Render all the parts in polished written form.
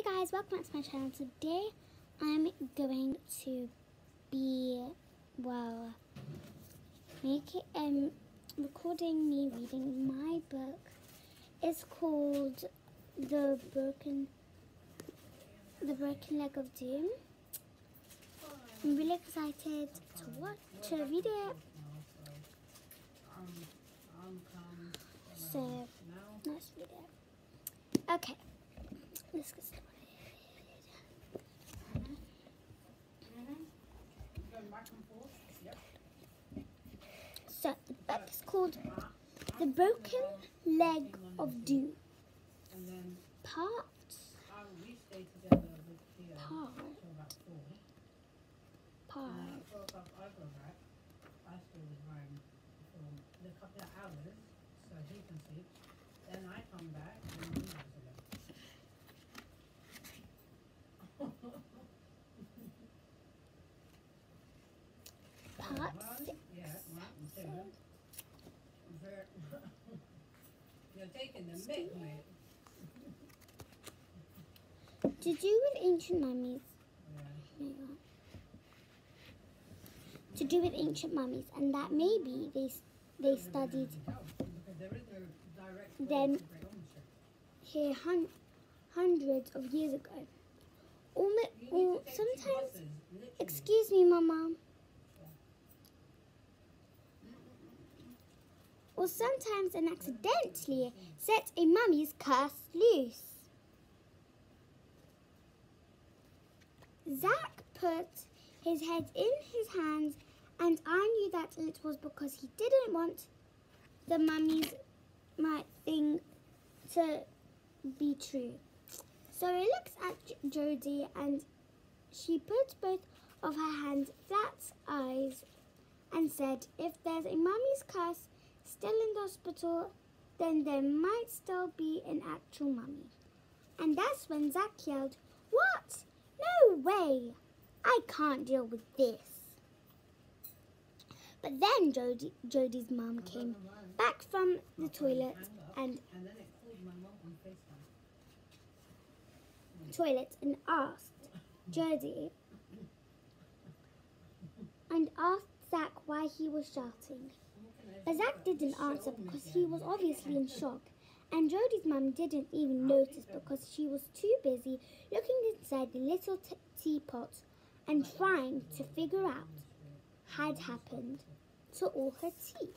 Hey guys, welcome back to my channel. Today I'm going to be, recording me reading my book. It's called The Broken Leg of Doom. I'm really excited to read it. So let's read it. Okay, let's get started. So the book is called The Broken Leg of Doom. Part. Part 6. You're taking the mic, mate. To do with ancient mummies. To do with ancient mummies, and that maybe they studied them here hundreds of years ago. Or sometimes, excuse me, Mama. Or sometimes and accidentally set a mummy's curse loose. Zack put his head in his hands, and I knew that it was because he didn't want the mummy's thing to be true. So he looks at Jodie, and she put both of her hands flat eyes and said, "If there's a mummy's curse still in the hospital, then there might still be an actual mummy." And that's when Zack yelled, "What? No way! I can't deal with this." But then Jodie's mum came back from the toilet and asked Jodie and asked Zack why he was shouting. But Zack didn't answer because he was obviously in shock, and Jodie's mum didn't even notice because she was too busy looking inside the little teapot and trying to figure out had happened to all her tea.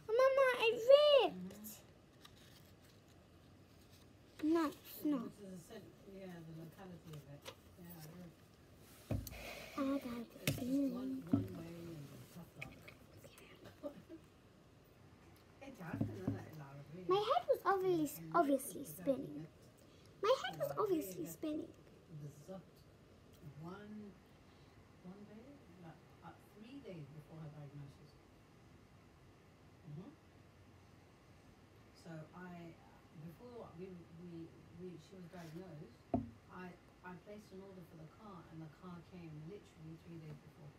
Mama, it ripped! No, it's not. I got it. My head was obviously spinning. My head was obviously spinning. One day, 3 days before her diagnosis. So before she was diagnosed, I placed an order for the car, and the car came literally 3 days before.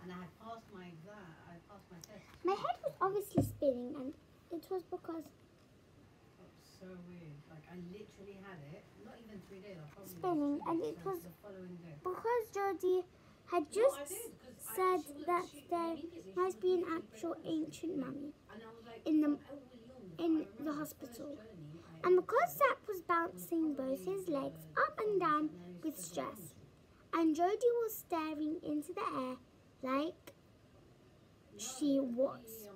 And I had passed my exam, I passed my test. My head was obviously spinning, and it was because So weird. Like, I literally had it, not even 3 days, I probably spinning, and it was the following day. because Jodie had just said that there must be an actual ancient mummy in the hospital. And because Zack was bouncing both his legs up and down with stress, and Jodie was staring into the air like she was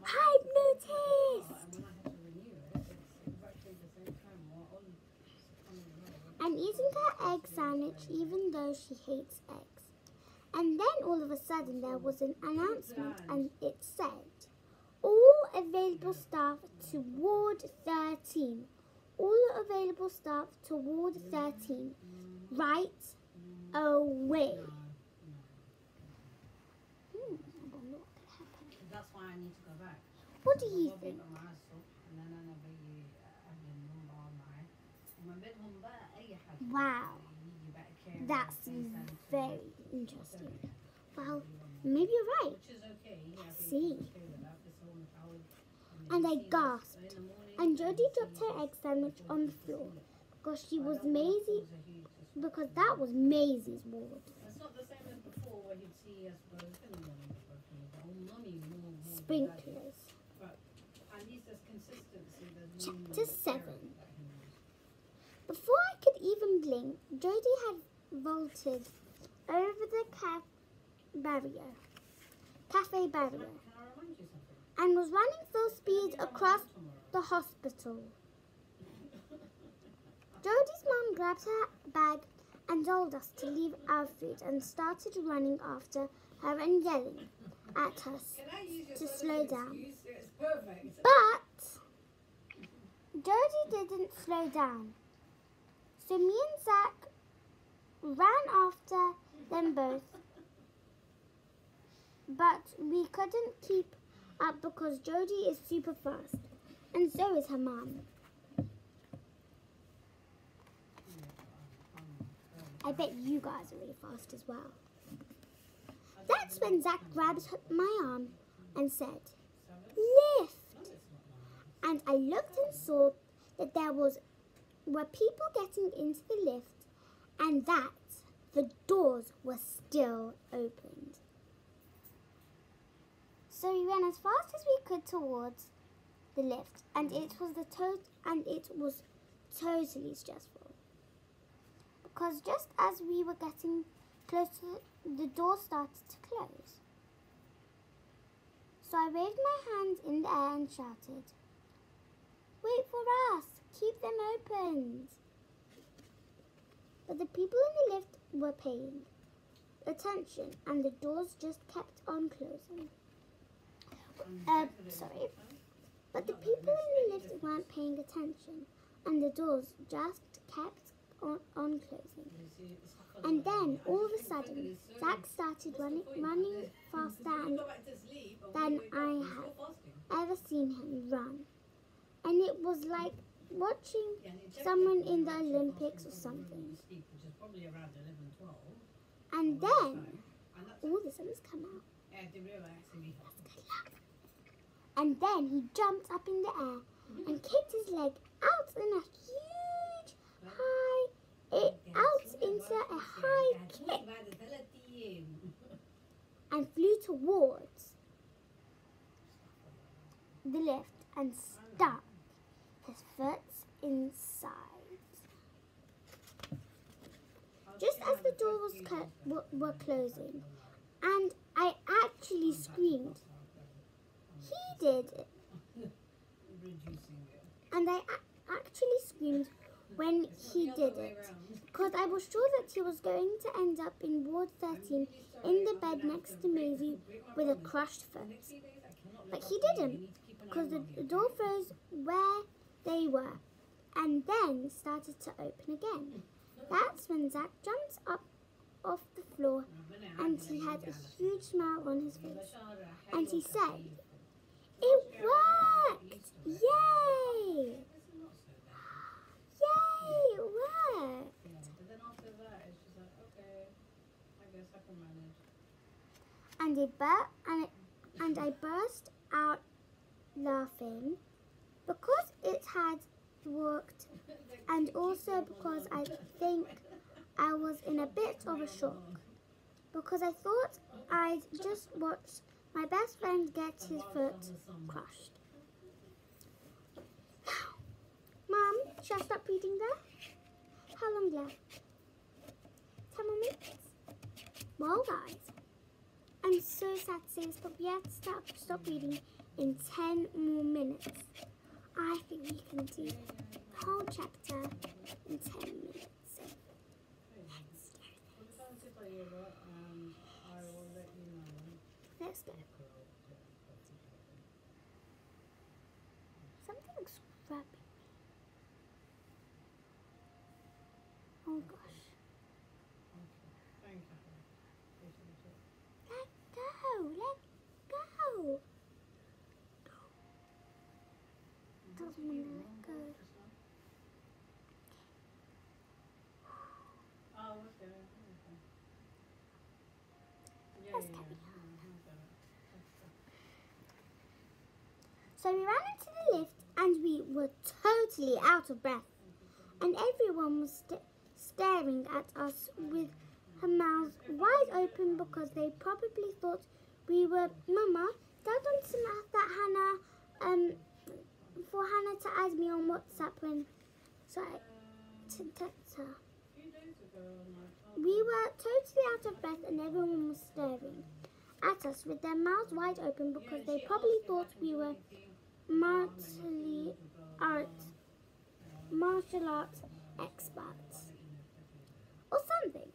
hypnotized and eating her egg sandwich even though she hates eggs. And then all of a sudden there was an announcement, and it said, "All available staff to Ward 13. All available staff to Ward 13. Right away." I don't know what could happen. That's why I need to go back. What do you think? Wow, that's very interesting. Well, maybe you're right. Which is okay. Let's see. and I gasped. And Jodie dropped her egg sandwich on the floor because that was Maisie's ward. It's not the same as before where you'd see us both in the morning, mummy more Sprinklers. But at least there's consistency. There's Chapter 7. Before I could even blink, Jodie had vaulted over the cafe barrier, Can I remind you something? and was running full speed across the hospital. Jodie's mom grabbed her bag and told us to leave our food and started running after her and yelling at us Can I use your to sort of slow down. excuse? It's perfect. But Jodie didn't slow down. So me and Zach ran after them both. But we couldn't keep up because Jodie is super fast. And so is her mom. I bet you guys are really fast as well. That's when Zach grabbed my arm and said, "Lift!" And I looked and saw that there were people getting into the lift and that the doors were still opened. So we ran as fast as we could towards the lift, and it was totally stressful. Because just as we were getting closer, the door started to close. So I waved my hands in the air and shouted, "Wait for us! Keep them opened!" But the people in the lift were paying attention, and the doors just kept on closing. Sorry. But the people in the lift weren't paying attention, and the doors just kept on closing. And then, all of a sudden, Zach started running faster than I had ever seen him run. And it was like watching someone in the Olympics or something. And then, all the sun's come out. And then he jumped up in the air and kicked his leg out in a huge kick and flew towards the lift and stuck his foot inside. Just as the doors were closing, and I actually screamed. He did it. And I actually screamed when he did it, because I was sure that he was going to end up in Ward 13 in the bed next to Maisie with a crushed foot. But he didn't, because the door froze where they were and then started to open again. That's when Zach jumped up off the floor and he had a huge smile on his face. And he said, "It worked! Yay! Yay, it worked!" But then after that, it's just like, okay, I guess I can manage. And I burst out laughing because it had worked, and also because I think I was in a bit of a shock, because I thought I'd just watched my best friend get his foot crushed. Mum, should I stop reading there? How long left? 10 more minutes? Well, guys, I'm so sad to say this, but we have to stop reading in 10 more minutes. I think we can do the whole chapter in 10 minutes. So, let's go. Let's go. Something's grabbing me. Oh gosh. Let go. Let go. Doesn't want to let go. Let's carry on. So we ran into the lift and we were totally out of breath. And everyone was staring at us with her mouths wide open because they probably thought we were, Mama, tell them that Hannah, for Hannah to add me on WhatsApp when, so to text her. We were totally out of breath and everyone was staring at us with their mouths wide open because they probably thought we were martial arts experts or something.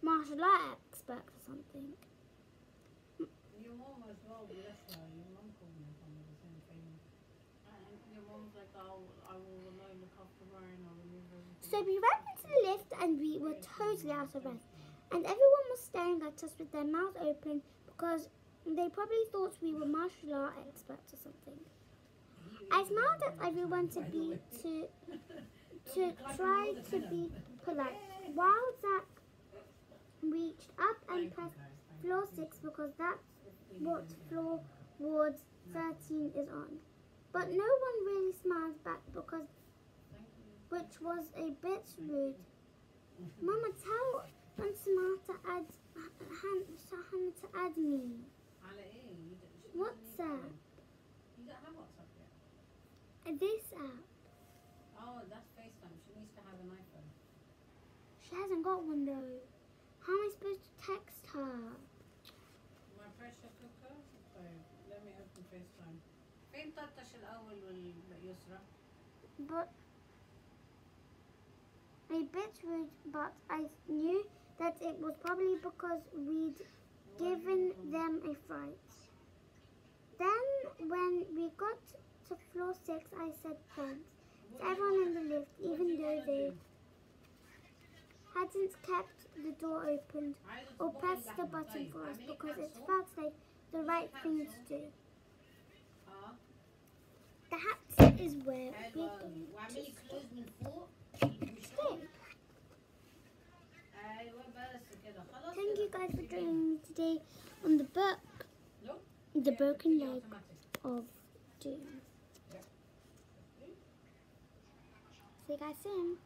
Martial art expert or something. Your mom as well, bless her. Your mom called me from the same thing. And your mom's like, I will alone look after her and I'll remove everything. So we ran into the lift and we were totally out of breath. And everyone was staring at us with their mouths open because they probably thought we were martial art experts or something. I smiled at everyone to try to be polite, while Zach reached up and pressed floor 6 because that's what floor ward 13 is on. But no one really smiled back which was a bit rude. Mama, tell Aunt Samara to add Hannah to add me. WhatsApp. You don't have WhatsApp yet? This app. Oh, that's FaceTime. She needs to have an iPhone. She hasn't got one though. How am I supposed to text her? My pressure cooker. طيب, let me open FaceTime. فين طرطش الأول واليسرى؟ But a bit rude, but I knew that it was probably because we'd given them a fright. Then when we got to floor 6, I said thanks to everyone in the lift, even though they hadn't kept the door opened or pressed the button for us because it felt like the right thing to do. The hat is where we stay. Thank you guys for joining me today on the book, The Broken Leg of Doom. See you guys soon.